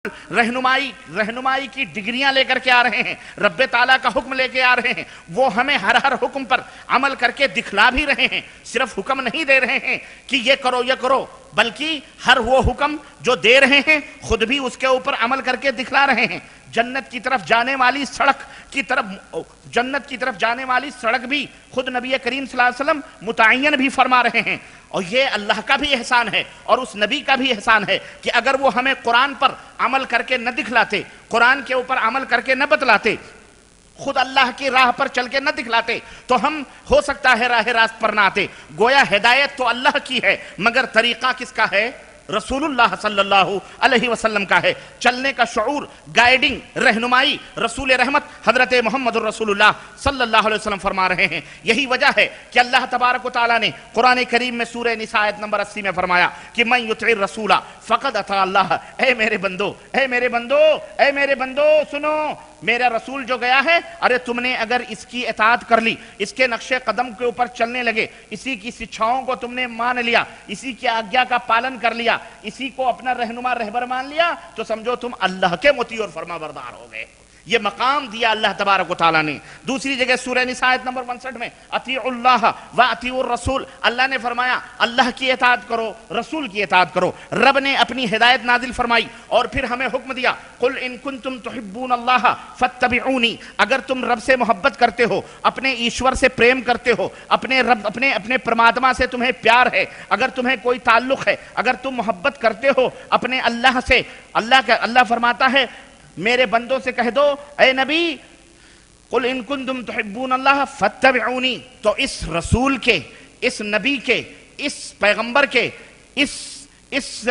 رہنمائی کی ڈگریاں لے کر کے آ رہے ہیں، رب تعالیٰ کا حکم لے کے آ رہے ہیں، وہ ہمیں ہر حکم پر عمل کر کے دکھلا بھی رہے ہیں، صرف حکم نہیں دے رہے ہیں کہ یہ کرو یہ کرو، بلکہ ہر وہ حکم جو دے رہے ہیں خود بھی اس کے اوپر عمل کر کے دکھلا رہے ہیں۔ جنت کی طرف جانے والی سڑک بھی خود نبی کریم صلی اللہ علیہ وسلم متعین بھی فرما رہے ہیں، اور یہ اللہ کا بھی احسان ہے اور اس نبی کا بھی احسان ہے کہ اگر وہ ہمیں قرآن پر عمل کر کے نہ دکھلاتے، قرآن کے اوپر عمل کر کے نہ بتلاتے، خود اللہ کی راہ پر چل کے نہ دکھلاتے، تو ہم ہو سکتا ہے راہ راست پر نہ آتے۔ گویا ہدایت تو اللہ کی ہے، مگر طریقہ کس کا ہے؟ رسول اللہ صلی اللہ علیہ وسلم کا ہے۔ چلنے کا شعور، گائیڈنگ، رہنمائی رسول رحمت حضرت محمد الرسول اللہ صلی اللہ علیہ وسلم فرما رہے ہیں۔ یہی وجہ ہے کہ اللہ تبارک و تعالیٰ نے قرآن کریم میں سورہ نساء آیت نمبر 80 میں فرمایا کہ من یطع الرسول فقد اطاع اللہ۔ اے میرے بندو سنو، میرا رسول جو گیا ہے، ارے تم نے اگر اس کی اطاعت کر لی، اس کے نقش قدم کے اوپر چلنے لگے، اسی کی شکشاؤں کو تم نے مان لیا، اسی کی آگیا کا پالن کر لیا، اسی کو اپنا رہنما رہبر مان لیا، تو سمجھو تم اللہ کے مطیع اور فرما بردار ہو گئے۔ یہ مقام دیا اللہ تبارک و تعالیٰ نے۔ دوسری جگہ سورہ نساء آیت نمبر 65 میں اطیعوا اللہ واطیعوا الرسول، اللہ نے فرمایا اللہ کی اطاعت کرو، رسول کی اطاعت کرو۔ رب نے اپنی ہدایت نازل فرمائی اور پھر ہمیں حکم دیا قل ان کنتم تحبون اللہ فاتبعونی، اگر تم رب سے محبت کرتے ہو، اپنے ایشور سے پریم کرتے ہو، اپنے رب اپنے پرماتما سے تمہیں پیار ہے، اگر تمہیں کوئی تعلق ہے، اگر تم محبت کرتے ہو اپنے اللہ سے، اللہ فرماتا ہے میرے بندوں سے کہہ دو اے نبی قل ان کنتم تحبون اللہ فاتبعونی، تو اس رسول کے، اس نبی کے، اس پیغمبر کے، اس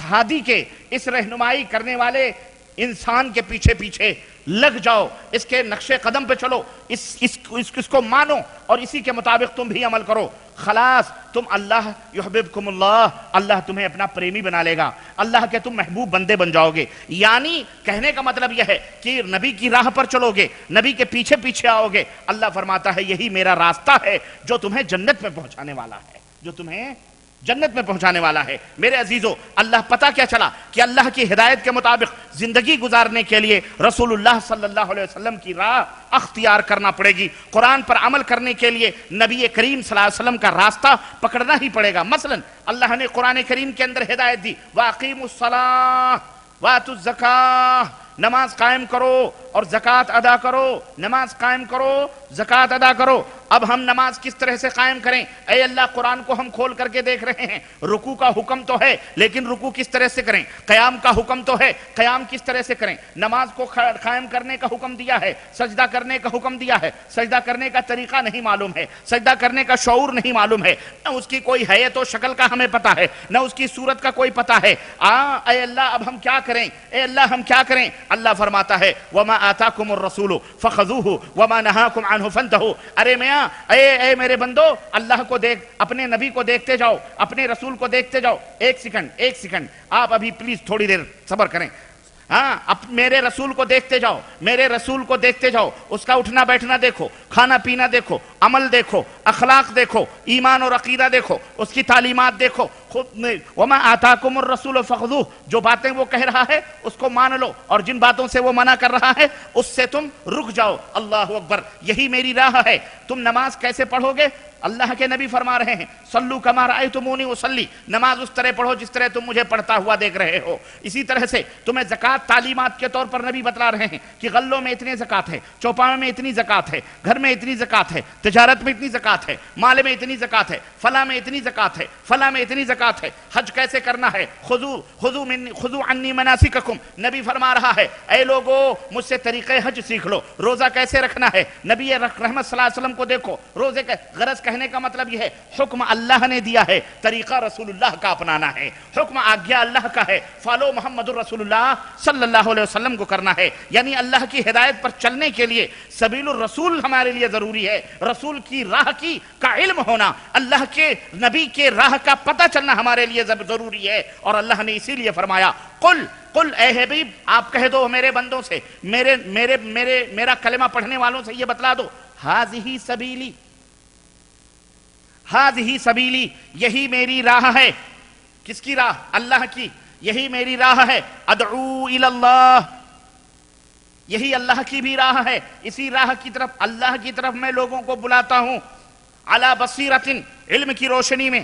ہادی کے، اس رہنمائی کرنے والے انسان کے پیچھے پیچھے لگ جاؤ، اس کے نقش قدم پہ چلو، اس کو مانو اور اسی کے مطابق تم بھی عمل کرو، خلاص تم اللہ یحببکم اللہ تمہیں اپنا پریمی بنا لے گا، اللہ کے تم محبوب بندے بن جاؤ گے۔ یعنی کہنے کا مطلب یہ ہے کہ نبی کی راہ پر چلو گے، نبی کے پیچھے پیچھے آؤ گے، اللہ فرماتا ہے یہی میرا راستہ ہے جو تمہیں جنت میں پہنچانے والا ہے، میرے عزیزو۔ اللہ پتہ کیا چلا کہ اللہ کی ہدایت کے مطابق زندگی گزارنے کے لیے رسول اللہ صلی اللہ علیہ وسلم کی راہ اختیار کرنا پڑے گی، قرآن پر عمل کرنے کے لیے نبی کریم صلی اللہ علیہ وسلم کا راستہ پکڑنا ہی پڑے گا۔ مثلا اللہ نے قرآن کریم کے اندر ہدایت دی وَأَقِيمُوا الصَّلَاةَ وَآتُوا الزَّكَاةَ، نماز قائم کرو اور زکوٰۃ ادا کرو، نماز قائم کرو، زکوٰۃ ادا کرو۔ اب ہم نماز کس طرح سے قائم کریں؟ اے اللہ قرآن کو ہم کھول کر کے دیکھ رہے ہیں، رکوع کا حکم تو ہے لیکن رکوع کس طرح سے کریں، قیام کا حکم تو ہے، قیام کس طرح سے کریں، نماز کو قائم کرنے کا حکم دیا ہے، سجدہ کرنے کا حکم دیا ہے، سجدہ کرنے کا طریقہ نہیں معلوم ہے، سجدہ کرنے کا شعور نہیں معلوم ہے، نہ اس کی کوئی حیت و شکل کا ہمیں پتہ ہے، نہ اس کی صورت کا کوئی پتہ ہے۔ اے اللہ اب ہم کیا کریں، اے اللہ ہم کیا کریں؟ اللہ فرماتا ہے وَمَا آتَاكُمُ الرَّسُولُ فَخَذُوهُ وَمَا نَهَاكُمْ عَنْهُ فَانْتَهُوا۔ ارے میاں، اے میرے بندو، اللہ کو دیکھ، اپنے نبی کو دیکھتے جاؤ، اپنے رسول کو دیکھتے جاؤ۔ ایک سیکنڈ آپ ابھی پلیز تھوڑی دیر صبر کریں۔ میرے رسول کو دیکھتے جاؤ، میرے رسول کو دیکھتے جاؤ، اس کا اٹھنا بیٹھنا دیکھو، کھانا پینا دیکھو، عمل دیکھو، اخلاق دیکھو، ایمان اور عقیدہ دیکھو، اس کی تعلیمات دیکھو۔ وَمَا آتَاكُمُ الرَّسُولُ فَخُذُوهُ، جو باتیں وہ کہہ رہا ہے اس کو مان لو، اور جن باتوں سے وہ منع کر رہا ہے اس سے تم رک جاؤ۔ اللہ اکبر، یہی میری راہ ہے۔ تم نماز کیسے پڑھو گے؟ اللہ کے نبی فرما رہے ہیں صلو کما رأیتمونی اصلی، نماز اس طرح پڑھو جس طرح تم مجھے پڑھتا ہوا دیکھ رہے ہو۔ اسی طرح سے تمہیں زکوٰۃ تعلیمات کے طور پر نبی بتلا رہے ہیں کہ غلوں میں اتنی زکوٰۃ ہے، چوپاوں میں اتنی زکوٰۃ ہے، گھر میں اتنی زکوٰۃ ہے، تجارت میں اتنی زکوٰۃ ہے، مال میں اتنی زکوٰۃ ہے، فلاں میں اتنی زکوٰۃ ہے، فلاں میں اتنی زکوٰۃ ہے۔ حج کیسے کرنا ہے؟ خذوا عنی مناسککم، نبی فرما رہا ہے اے لوگو مجھ سے طریقے حج سیکھ لو۔ روزہ کیسے رکھنا ہے؟ نبی رحمت صلی اللہ علیہ وسلم کو دیکھو، روزے کا غرض کہنے کا مطلب یہ ہے حکم اللہ نے دیا ہے، طریقہ رسول اللہ کا اپنانا ہے، حکم آگیا اللہ کا ہے، فالو محمد الرسول اللہ صلی اللہ علیہ وسلم کو کرنا ہے۔ یعنی اللہ کی ہدایت پر چلنے کے لیے سبیل الرسول ہمارے لیے ضروری ہے، رسول کی راہ کا علم ہونا، اللہ کے نبی کے راہ کا پتہ چلنا ہمارے لیے ضروری ہے۔ اور اللہ نے اسی لیے فرمایا قل اے حبیب آپ کہہ دو میرے بندوں سے، میرا کلمہ پڑھنے والوں سے یہ بتلا دو ہذہ سبیلی، یہی میری راہ ہے۔ کس کی راہ؟ اللہ کی۔ یہی میری راہ ہے، ادعو الی اللہ، یہی اللہ کی بھی راہ ہے، اسی راہ کی طرف، اللہ کی طرف میں لوگوں کو بلاتا ہوں، علی بصیرۃ، علم کی روشنی میں،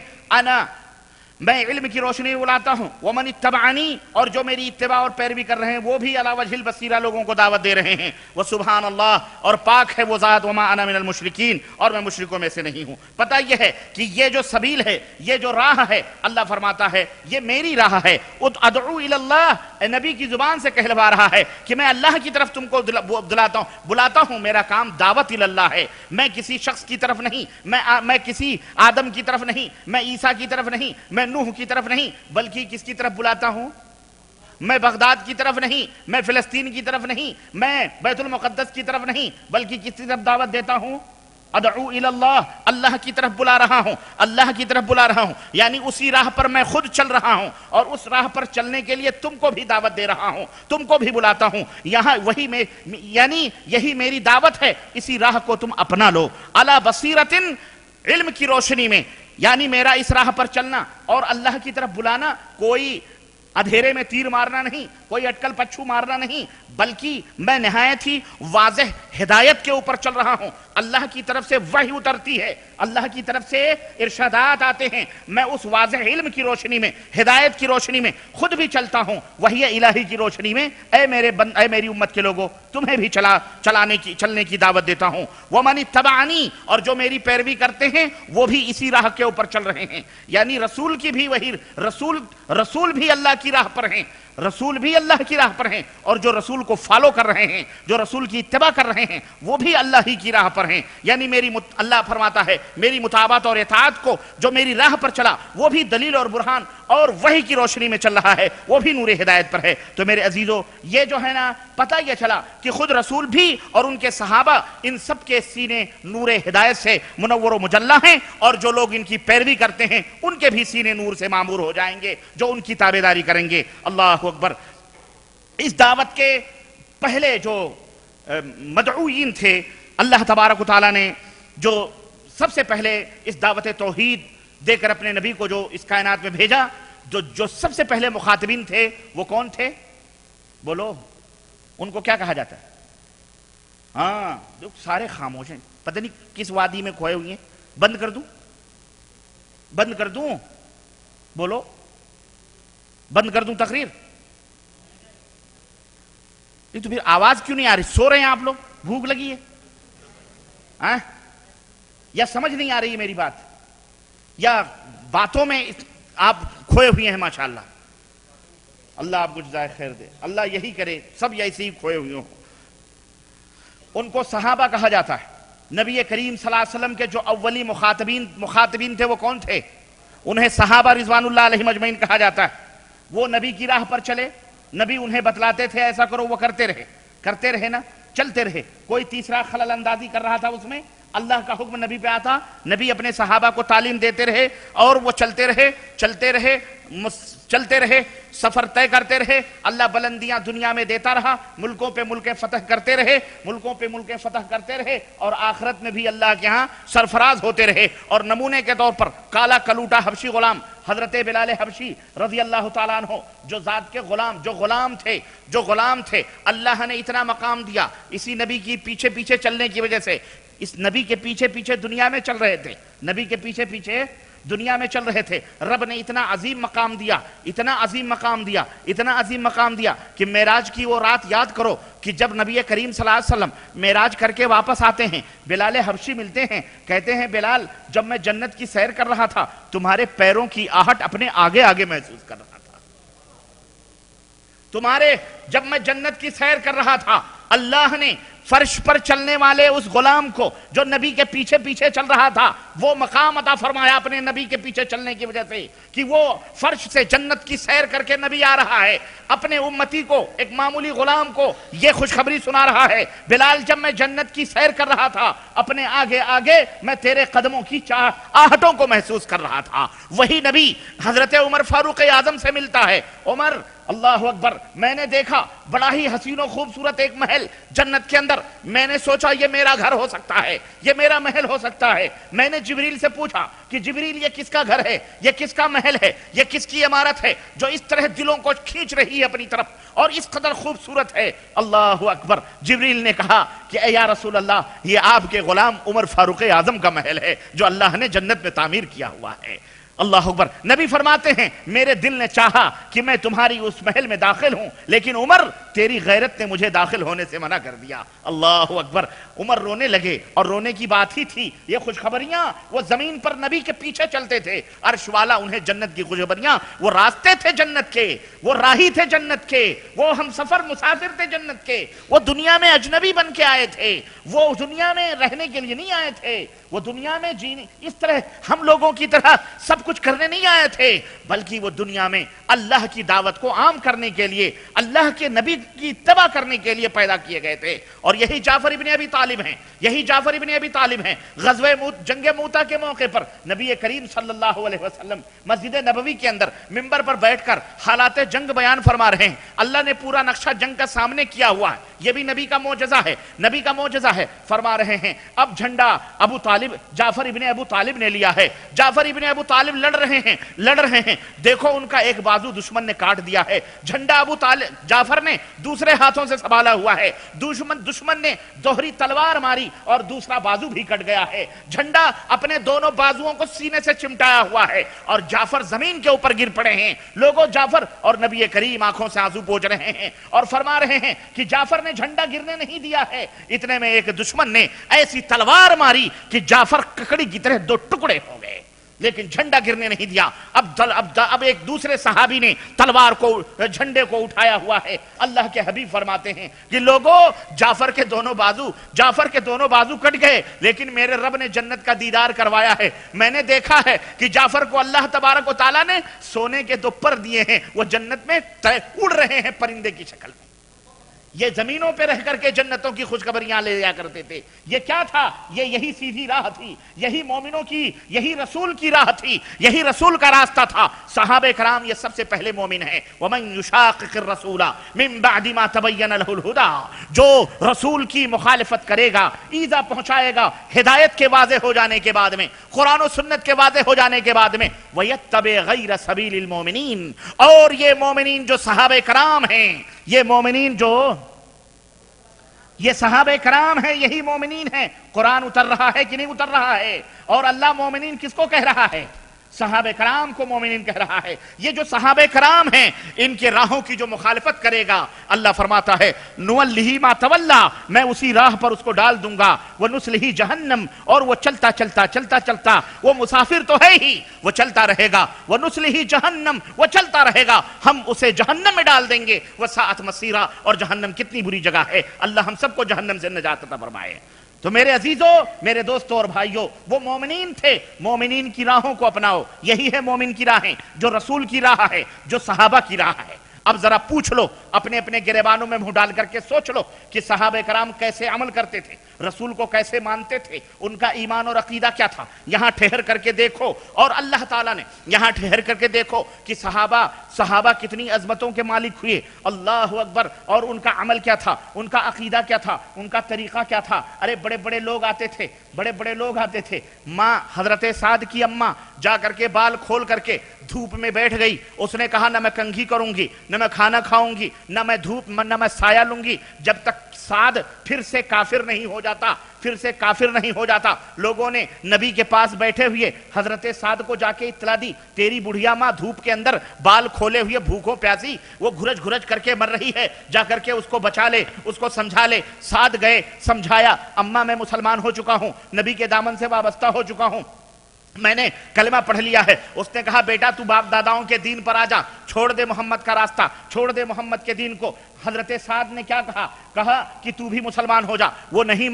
میں علم کی روشنی میں بلاتا ہوں، ومن اتبعنی، اور جو میری اتباع اور پیروی کر رہے ہیں وہ بھی علی وجہ البصیرہ لوگوں کو دعوت دے رہے ہیں، وسبحان اللہ، اور پاک ہے وہ ذات، وما انا من المشرکین، اور میں مشرکوں میں سے نہیں ہوں۔ پتہ یہ ہے کہ یہ جو سبیل ہے، یہ جو راہ ہے، اللہ فرماتا ہے یہ میری راہ ہے، ادعو الی اللہ، نبی کی زبان سے کہلوا رہا ہے کہ میں اللہ کی طرف تم کو بلاتا ہوں، میرا کام دعوت الی اللہ ہے، میں کسی شخص کی طرف نہیں، میں کسی آدم کی طرف نہیں، میں عیسیٰ کی طرف نہیں، میں نوح کی طرف نہیں، بلکہ کس کی طرف بلاتا ہوں؟ میں بغداد کی طرف نہیں، میں فلسطین کی طرف نہیں، میں بیت المقدس کی طرف نہیں، بلکہ کس کی طرف دعوت دیتا ہوں؟ ادعو الی اللہ، اللہ کی طرف بلا رہا ہوں، اللہ کی طرف بلا رہا ہوں، یعنی اسی راہ پر میں خود چل رہا ہوں، اور اس راہ پر چلنے کے لیے تم کو بھی دعوت دے رہا ہوں، تم کو بھی بلاتا ہوں، یہاں وہی میں، یعنی یہی میری دعوت ہے، اسی راہ کو تم اپنا لو، علی بصیرۃ، علم کی روشنی میں، یعنی میرا اس راہ پر چلنا اور اللہ کی طرف بلانا کوئی اندھیرے میں تیر مارنا نہیں، کوئی اٹکل پچھو مارنا نہیں، بلکہ میں نہایت ہی واضح ہدایت کے اوپر چل رہا ہوں، اللہ کی طرف سے وحی اترتی ہے، اللہ کی طرف سے ارشادات آتے ہیں، میں اس واضح علم کی روشنی میں، ہدایت کی روشنی میں خود بھی چلتا ہوں، وحی الہی کی روشنی میں، اے میری امت کے لوگوں، تمہیں بھی چلنے کی دعوت دیتا ہوں، ومن اتبعنی، اور جو میری پیروی کرتے ہیں وہ بھی اسی راہ کے اوپر چل رہے ہیں، یعنی رسول کی بھی وہی، رسول بھی اللہ کی راہ پر ہیں، رسول بھی اللہ کی راہ پر ہیں، اور جو رسول کو فالو کر رہے ہیں، جو رسول کی اتباع کر رہے ہیں، وہ بھی اللہ ہی کی راہ پر ہیں، یعنی اللہ فرماتا ہے میری مطابقت اور اطاعت کو جو میری راہ پر چلا وہ بھی دلیل اور برہان اور وحی کی روشنی میں چل رہا ہے، وہ بھی نور ہدایت پر ہے۔ تو میرے عزیزو، یہ جو ہے نا، پتہ یہ چلا کہ خود رسول بھی اور ان کے صحابہ، ان سب کے سینے نور ہدایت سے منور و مجلہ ہیں، اور جو لوگ ان کی پیروی کرتے ہیں ان کے بھی سینے نور سے معمور ہو جائیں گے جو ان کی تابعداری کریں گے۔ اللہ اکبر۔ اس دعوت کے پہلے جو مدعوین تھے، اللہ تبارک و تعالیٰ نے جو سب سے پہلے اس دعوت توحید دے کر اپنے نبی کو جو اس کائنات میں بھیجا، جو سب سے پہلے مخاطبین تھے وہ کون تھے؟ بولو، ان کو کیا کہا جاتا ہے؟ ہاں، جو سارے خاموش ہیں، پتہ نہیں کس وادی میں کھوئے ہوئے ہیں۔ بند کر دوں؟ بند کر دوں؟ بولو، بند کر دوں تقریر؟ یہ تو پھر آواز کیوں نہیں آ رہی؟ سو رہے ہیں آپ لوگ؟ بھوک لگی ہے؟ یا سمجھ نہیں آ رہی ہے میری بات؟ یا باتوں میں آپ کھوئے ہوئے ہیں؟ ماشاءاللہ، اللہ آپ کو جزائے خیر دے، اللہ یہی کرے سب ایسے ہی کھوئے ہوئے ہوں۔ ان کو صحابہ کہا جاتا ہے۔ نبی کریم صلی اللہ علیہ وسلم کے جو اولی مخاطبین تھے وہ کون تھے؟ انہیں صحابہ رضوان اللہ علیہم اجمعین کہا جاتا ہے۔ وہ نبی کی راہ پر چلے، نبی انہیں بتلاتے تھے ایسا کرو، وہ کرتے رہے نا، چلتے رہے۔ کوئی تیسرا خلل اندازی کر رہا تھا اس میں، اللہ کا حکم نبی پہ آتا، نبی اپنے صحابہ کو تعلیم دیتے رہے، اور وہ چلتے رہے، سفر طے کرتے رہے، اللہ بلندیاں دنیا میں دیتا رہا، ملکوں پہ ملکیں فتح کرتے رہے، اور آخرت میں بھی اللہ کے ہاں سرفراز ہوتے رہے۔ اور نمونے کے طور پر کالا کلوٹا حبشی غلام حضرت بلال حبشی رضی اللہ تعالیٰ عنہ، جو ذات کے جو غلام تھے، اللہ نے اتنا مقام دیا اسی نبی کی پیچھے چلنے کی وجہ سے۔ اس نبی کے پیچھے دنیا میں چل رہے تھے، نبی کے پیچھے دنیا میں چل رہے تھے، رب نے اتنا عظیم مقام دیا کہ معراج کی وہ رات یاد کرو کہ جب نبی کریم صلی اللہ علیہ وسلم معراج کر کے واپس آتے ہیں، بلال حبشی ملتے ہیں، کہتے ہیں بلال، جب میں جنت کی سیر کر رہا تھا تمہارے پیروں کی آہٹ اپنے آگے محسوس کر رہا تھا، جب میں جنت کی سیر کر رہا تھا، اللہ نے فرش پر چلنے والے اس غلام کو جو نبی کے پیچھے چل رہا تھا وہ مقام عطا فرمایا اپنے نبی کے پیچھے چلنے کی وجہ سے، کہ وہ فرش سے جنت کی سیر کر کے نبی آ رہا ہے، اپنے امتی کو، ایک معمولی غلام کو یہ خوشخبری سنا رہا ہے، بلال جب میں جنت کی سیر کر رہا تھا اپنے آگے میں تیرے قدموں کی آہٹوں کو محسوس کر رہا تھا۔ وہی نبی حضرت عمر فاروق اعظم سے ملتا ہے، عمر، اللہ اکبر، میں نے دیکھا بڑا ہی حسین و خوبصورت ایک محل جنت کے اندر اندر میں نے سوچا یہ میرا گھر ہو سکتا ہے، یہ میرا محل ہو سکتا ہے۔ میں نے جبریل سے پوچھا کہ جبریل یہ کس کا گھر ہے، یہ کس کا محل ہے، یہ کس کی عمارت ہے جو اس طرح دلوں کو کھینچ رہی ہے اپنی طرف اور اس قدر خوبصورت ہے؟ اللہ اکبر، جبریل نے کہا کہ اے یا رسول اللہ، یہ آپ کے غلام عمر فاروق اعظم کا محل ہے جو اللہ نے جنت میں تعمیر کیا ہوا ہے۔ اللہ اکبر، نبی فرماتے ہیں میرے دل نے چاہا کہ میں تمہاری اس محل میں داخل ہوں، لیکن عمر تیری غیرت نے مجھے داخل ہونے سے منع کر دیا۔ اللہ اکبر، عمر رونے لگے، اور رونے کی بات ہی تھی، یہ خوشخبریاں وہ زمین پر نبی کے پیچھے چلتے تھے، عرش والا انہیں جنت کی خوشخبریاں، وہ راستے تھے جنت کے، وہ راہی تھے جنت کے، وہ ہم سفر مسافر تھے جنت کے، وہ دنیا میں اجنبی بن کے آئے تھے، وہ دنیا میں رہنے کے لیے نہیں آئے تھے، وہ دنیا میں جینے اس طرح ہم لوگوں کی طرح سب کچھ کرنے نہیں آئے تھے، بلکہ وہ دنیا میں اللہ کی دعوت کو عام کرنے کے لیے، اللہ کے نبی کی اتباع کرنے کے لیے پیدا کیے گئے تھے۔ اور یہی جعفر ابن ابی طالب ہیں، یہی جعفر ابن ابی طالب ہیں۔ جنگ موتا کے موقع پر نبی کریم صلی اللہ علیہ وسلم مسجد نبوی کے اندر منبر پر بیٹھ کر حالات جنگ بیان فرما رہے ہیں۔ اللہ نے پورا نقشہ جنگ کا سامنے کیا ہوا ہے، یہ بھی نبی کا معجزہ ہے، نبی کا معجزہ ہے۔ فرما رہے ہیں اب جھنڈا ابو طالب، جعفر ابن ابو طالب نے لیا ہے، جعفر ابن ابو طالب لڑ رہے ہیں، دیکھو ان کا ایک بازو دشمن نے کاٹ دیا ہے، جھنڈا ابو طالب جعفر نے دوسرے ہاتھوں سے سنبھالا ہوا ہے، دشمن نے دوہری تلوار ماری اور دوسرا بازو بھی کٹ گیا ہے، جھنڈا اپنے دونوں بازوؤں کو سینے سے چمٹایا ہوا ہے اور جعفر زمین کے اوپر گر پڑے ہیں۔ لوگوں جعفر اور نبی کریم آنکھوں سے آنسو پوچھ رہے ہیں اور فرما رہے ہیں کہ جعفر نے جھنڈا گرنے نہیں دیا ہے، اتنے میں ایک دشمن نے ایسی تلوار ماری کہ جعفر ککڑی کی طرح دو ٹکڑے ہو گئے، لیکن جھنڈا گرنے نہیں دیا۔ اب ایک دوسرے صحابی نے تلوار کو، جھنڈے کو اٹھایا ہوا ہے۔ اللہ کے حبیب فرماتے ہیں کہ لوگوں جعفر کے دونوں بازو کٹ گئے، لیکن میرے رب نے جنت کا دیدار کروایا ہے، میں نے دیکھا ہے کہ جعفر کو اللہ تبارک و تعالیٰ نے سونے کے دو پر دیے ہیں، وہ جنت میں اڑ رہے ہیں پرندے کی شکل میں۔ یہ زمینوں پہ رہ کر کے جنتوں کی خوشخبریاں لے جایا کرتے تھے۔ یہ کیا تھا؟ یہی سیدھی راہ تھی، یہی مومنوں کی، یہی رسول کی راہ تھی، یہی رسول کا راستہ تھا۔ صحابہ کرام یہ سب سے پہلے مومن ہیں۔ وَمَن يُشَاقِقِ الرَّسُولَ مِن بَعْدِ مَا تَبَيَّنَ لَهُ الْهُدَى، جو رسول کی مخالفت کرے گا، ایذا پہنچائے گا ہدایت کے واضح ہو جانے کے بعد میں، قرآن و سنت کے واضح ہو جانے کے بعد میں، وَيَتَّبِعْ غَيْرَ سَبِيلِ الْمُؤْمِنِينَ، اور یہ مومنین جو صحابہ کرام ہیں، یہ مومنین جو یہ صحابہ کرام ہیں، یہی مومنین ہیں۔ قرآن اتر رہا ہے کہ نہیں اتر رہا ہے؟ اور اللہ مومنین کس کو کہہ رہا ہے؟ صحابہ کرام کو مومنین کہہ رہا ہے۔ یہ جو صحابہ کرام ہیں، ان کے راہوں کی جو مخالفت کرے گا، اللہ فرماتا ہے نُوَلِّهِ مَا تَوَلَّا، میں اسی راہ پر اس کو ڈال دوں گا، وَنُسْلِهِ جہنم، اور وہ چلتا وہ مسافر تو ہے ہی، وہ چلتا رہے گا، وَنُسْلِهِ جہنم، وہ چلتا رہے گا، ہم اسے جہنم میں ڈال دیں گے، وَسَاءَتْ مَصِيرًا، اور جہنم کتنی بری جگہ ہے، اللہ ہم سب کو جہنم سے نجات عطا فرمائے۔ تو میرے عزیزوں، میرے دوستوں اور بھائیوں، وہ مومنین تھے، مومنین کی راہوں کو اپناؤ، یہی ہے مومن کی راہیں، جو رسول کی راہ ہے، جو صحابہ کی راہ ہے۔ اب ذرا پوچھ لو، اپنے اپنے گریبانوں میں منہ ڈال کر کے سوچ لو کہ صحابہ کرام کیسے عمل کرتے تھے، رسول کو کیسے مانتے تھے، ان کا ایمان اور عقیدہ کیا تھا۔ یہاں ٹھہر کر کے دیکھو، اور اللہ تعالیٰ نے یہاں ٹھہر کر کے دیکھو کہ صحابہ کتنی عظمتوں کے مالک ہوئے، اللہ اکبر، اور ان کا عمل کیا تھا، ان کا عقیدہ کیا تھا، ان کا طریقہ کیا تھا۔ ارے بڑے بڑے لوگ آتے تھے، ماں حضرت سعد کی اماں جا کر کے بال کھول کر کے دھوپ میں بیٹھ گئی، اس نے کہا نہ میں کنگھی کروں گی، نہ میں کھانا کھاؤں گی، نہ میں سایہ لوں گی، جب تک سعد پھر سے کافر نہیں ہو جاتا۔ لوگوں نے نبی کے پاس بیٹھے ہوئے حضرت سعد کو جا کے اطلاع دی، تیری بڑھیا ماں دھوپ کے اندر بال کھولے ہوئے بھوکوں پیاسی، وہ گھرج کر کے مر رہی ہے، جا کر کے اس کو بچا لے، اس کو سمجھا لے۔ سعد گئے، سمجھایا، اماں میں مسلمان ہو چکا ہوں، نبی کے دامن سے وابستہ ہو چکا ہوں، میں نے کلمہ پڑھ لیا ہے۔ اس نے کہا بیٹا تو باپ داداؤں کے دین پر آ جا، چھوڑ دے محمد کا راستہ، چھوڑ دے محمد کے دین کو۔ حضرت سعد نے کیا کہا کہ تو بھی مسلمان ہو جا، وہ نہیں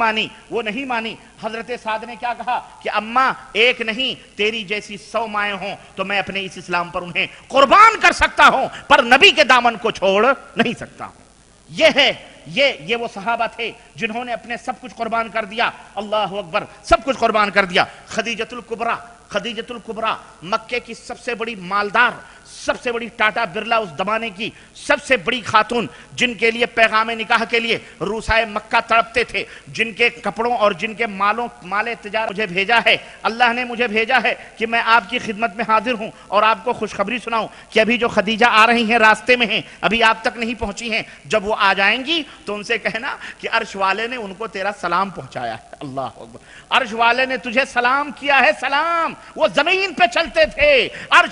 مانی۔ حضرت سعد نے کیا کہا کہ اماں ایک نہیں، تیری جیسی 100 مائیں ہوں تو میں اپنے اس اسلام پر انہیں قربان کر سکتا ہوں، پر نبی کے دامن کو چھوڑ نہیں سکتا ہوں۔ یہ وہ صحابہ تھے جنہوں نے اپنے سب کچھ قربان کر دیا، اللہ اکبر، سب کچھ قربان کر دیا۔ خدیجۃ الکبریٰ مکے کی سب سے بڑی مالدار، سب سے بڑی ٹاٹا برلا اس زمانے کی سب سے بڑی خاتون، جن کے لیے پیغام نکاح کے لیے روسائے مکہ تڑپتے تھے، جن کے کپڑوں اور جن کے مال تجارت مجھے بھیجا ہے، اللہ نے مجھے بھیجا ہے کہ میں آپ کی خدمت میں حاضر ہوں اور آپ کو خوشخبری سناؤں کہ ابھی جو خدیجہ آ رہی ہیں راستے میں ہیں، ابھی آپ تک نہیں پہنچی ہیں، جب وہ آ جائیں گی تو ان سے کہنا کہ عرش والے نے ان کو تیرا سلام پہنچایا ہے۔ اللہ اکبر، عرش والے نے تجھے سلام کیا ہے، سلام۔ وہ زمین پہ چلتے تھے، عرش